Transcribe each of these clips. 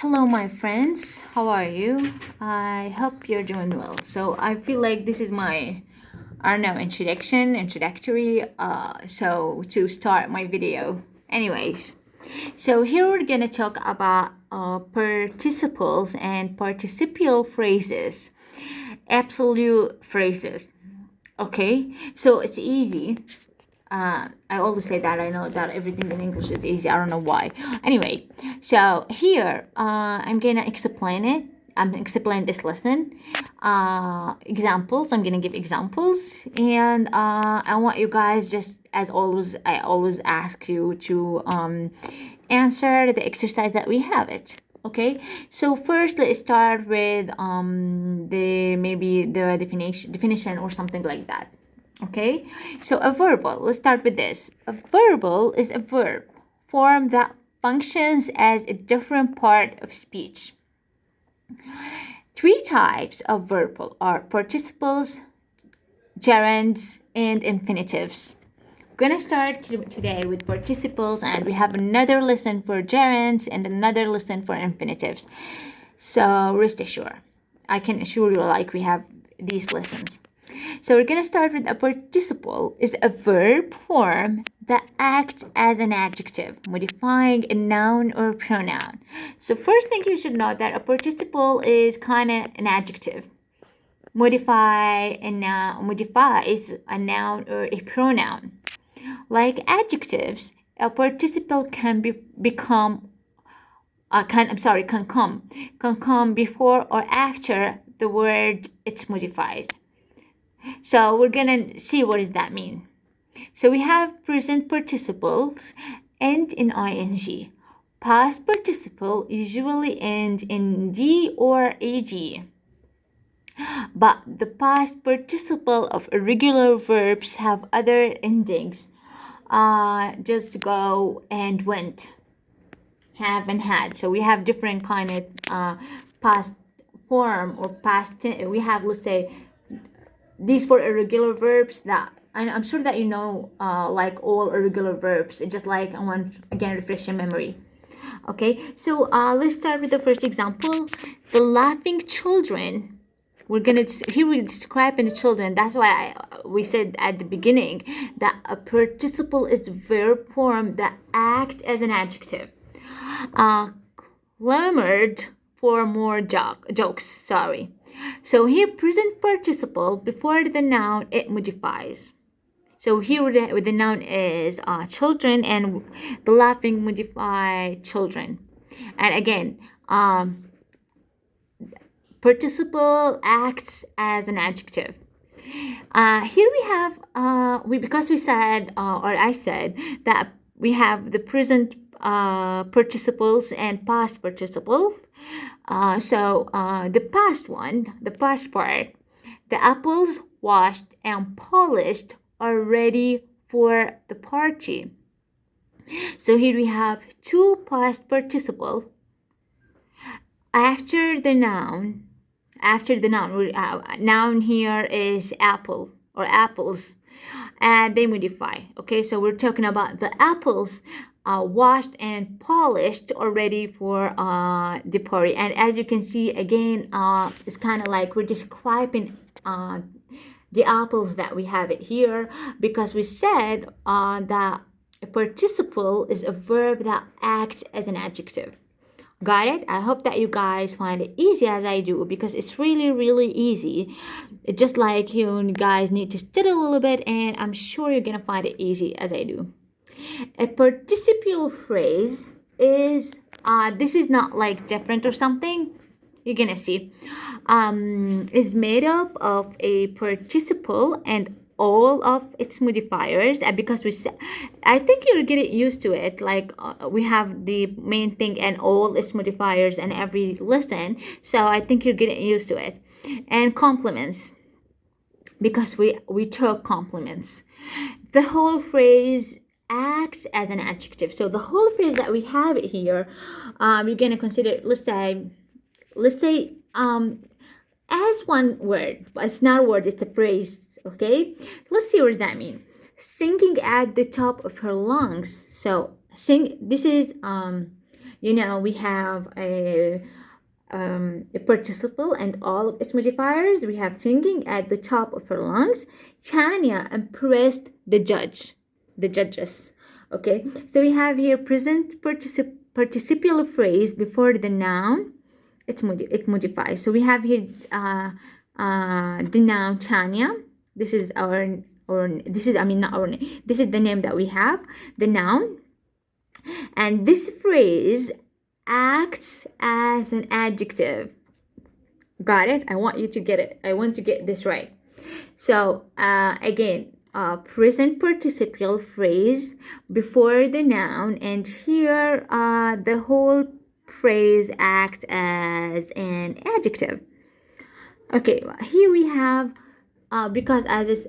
Hello, my friends. How are you? I hope you're doing well. So I feel like this is my, I don't know, introductory. So to start my video. Anyways, so here we're gonna talk about participles and participial phrases, absolute phrases. Okay, so it's easy. I always say that I know that everything in English is easy. I don't know why. Anyway, so here I'm gonna explain it. I'm gonna explain this lesson. Examples. I'm gonna give examples, and I want you guys, just as always, I always ask you to answer the exercise that we have it. Okay, so first let's start with the definition or something like that. Okay, so a verbal, let's start with this. A verbal is a verb form that functions as a different part of speech. Three types of verbal are participles, gerunds, and infinitives. We're gonna start today with participles, and we have another lesson for gerunds and another lesson for infinitives. So rest assured, I can assure you, like, we have these lessons. So we're going to start with a participle is a verb form that acts as an adjective, modifying a noun or pronoun. So first thing you should know that a participle is kind of an adjective. Modifies a noun or a pronoun. Like adjectives, a participle can come before or after the word it modifies. So we're gonna see what does that mean. So we have present participles end in ing. Past participle usually end in d or ag. But the past participle of irregular verbs have other endings. Just go and went, have and had. So we have different kind of past form or past. We have, let's say, these four irregular verbs that I'm sure that you know, like all irregular verbs. It's just like I want again refresh your memory. Okay, so let's start with the first example. The laughing children. Here we describe in the children. That's why we said at the beginning that a participle is a verb form that acts as an adjective. Clamored for more jokes. Sorry. So here present participle before the noun it modifies. So here with the noun is children, and the laughing modify children. And again, participle acts as an adjective. Here we have because we said or I said that we have the present participles and past participles. So the past part, the apples washed and polished are ready for the party. So here we have two past participle after the noun. Noun here is apple or apples, and they modify. Okay, so we're talking about the apples washed and polished already for the party. And as you can see, again, it's kind of like we're describing the apples that we have it here, because we said that a participle is a verb that acts as an adjective. Got it? I hope that you guys find it easy as I do, because it's really, really easy. It's just like you guys need to study a little bit, and I'm sure you're gonna find it easy as I do. A participial phrase is this is not like different or something. You're gonna see is made up of a participle and all of its modifiers, because I think you're getting used to it, like we have the main thing and all its modifiers in every lesson, so I think you're getting used to it. And complements, because we took complements. The whole phrase acts as an adjective. So the whole phrase that we have here, you're gonna consider, let's say as one word, but it's not a word, it's a phrase. Okay, let's see what does that mean. Singing at the top of her lungs. So this is We have a participle and all of its modifiers. We have singing at the top of her lungs. Tanya impressed the judges. Okay, so we have here present participial phrase before the noun. It modifies. So we have here the noun Tanya. This is this is, I mean, not our name. This is the name that we have, the noun. And this phrase acts as an adjective. Got it? I want you to get it. I want to get this right. So again, present participial phrase before the noun, and here the whole phrase acts as an adjective. Okay, here we have because as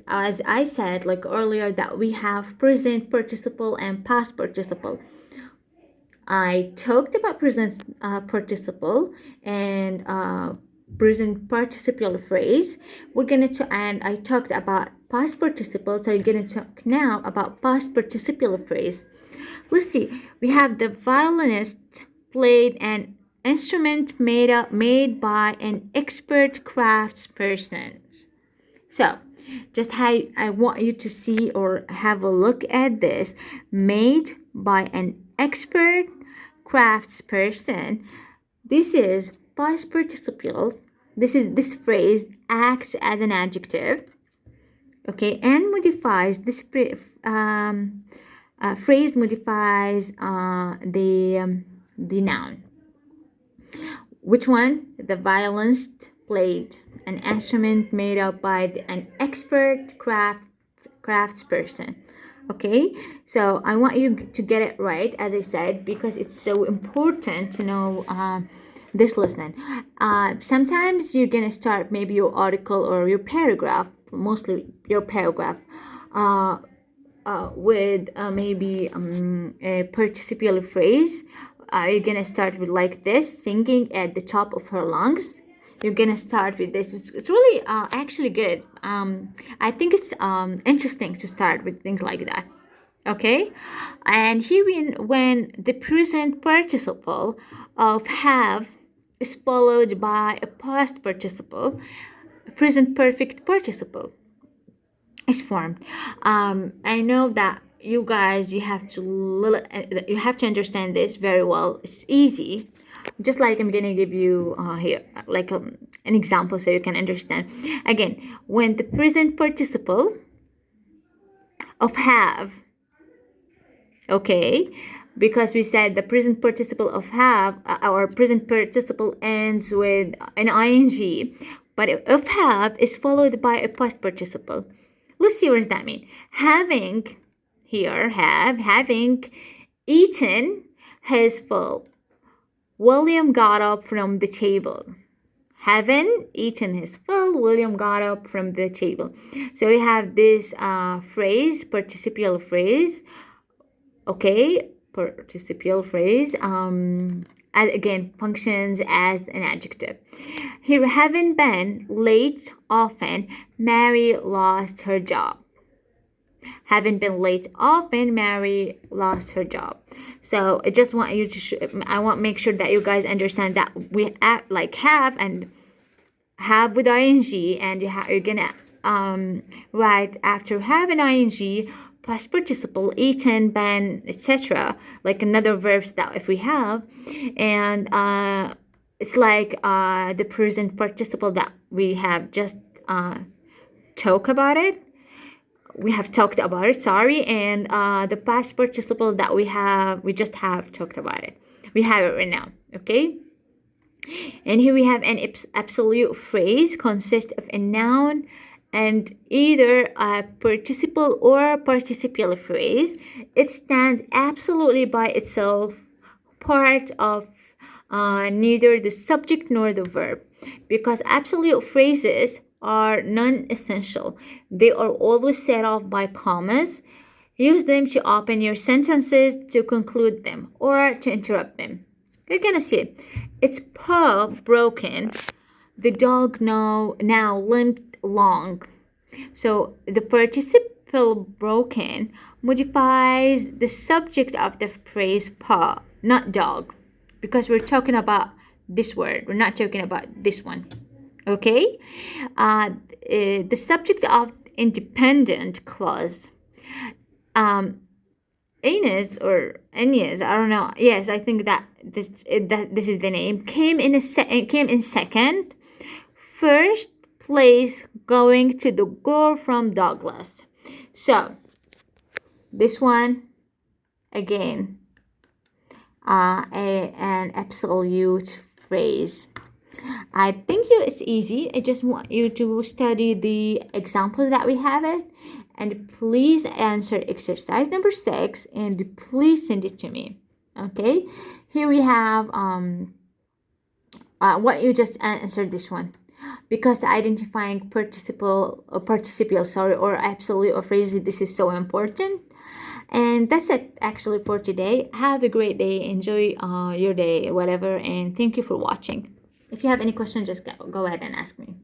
I said like earlier, that we have present participle and past participle. I talked about present participle and present participial phrase. And I talked about past participle, so we're gonna talk now about past participial phrase. Let's see. We have the violinist played an instrument made by an expert craftsperson. So, just I want you to see or have a look at this. Made by an expert craftsperson. This is past participial. This phrase acts as an adjective. Okay, and modifies this phrase modifies the noun. Which one? The violinist played an instrument made up by an expert craftsperson. Okay, so I want you to get it right, as I said, because it's so important to know this lesson. Sometimes you're gonna start maybe your article or your paragraph, mostly your paragraph, with maybe a participial phrase. You're gonna start with like this, singing at the top of her lungs. You're gonna start with this. It's really actually good. I think it's interesting to start with things like that. Okay, and here when the present participle of have is followed by a past participle, a present perfect participle is formed. I know that you guys, you have to understand this very well. It's easy. Just like I'm gonna give you here like an example so you can understand. Again, when the present participle of have, okay, because we said the present participle of have, our present participle ends with an ing, but if have is followed by a past participle. Let's see, what does that mean? Having here, having eaten his full, William got up from the table. Having eaten his fill, William got up from the table. So we have this phrase, participial phrase. Okay, participial phrase. Again, functions as an adjective. Here, having been late often, Mary lost her job. Having been late often, Mary lost her job. So I just want you to I want to make sure that you guys understand that we act like have and have with ing, and you're gonna write after have an ing past participle, eaten, been, etc., like another verbs that if we have, and it's like the present participle that we have just talked about it. We have talked about it, sorry, and the past participle that we just have talked about it. We have it right now, okay? And here we have an absolute phrase consists of a noun and either a participle or participial phrase. It stands absolutely by itself, part of neither the subject nor the verb, because absolute phrases are non-essential. They are always set off by commas. Use them to open your sentences, to conclude them, or to interrupt them. You're gonna see it. Its paw broken. The dog now limped along. So the participle broken modifies the subject of the phrase paw, not dog. because we're talking about this word. We're not talking about this one. Okay? The subject of independent clause. Um, Ines or Ines, I don't know. Yes, I think that this is the name. Came in second. First place going to the girl from Douglas. So this one again, an absolute phrase. I think it's easy. I just want you to study the examples that we have it, and please answer exercise number 6, and please send it to me. Okay, here we have what you just answered this one. Because identifying participial, sorry, or absolute or phrase, this is so important. And that's it actually for today. Have a great day. Enjoy your day, whatever. And thank you for watching. If you have any questions, just go ahead and ask me.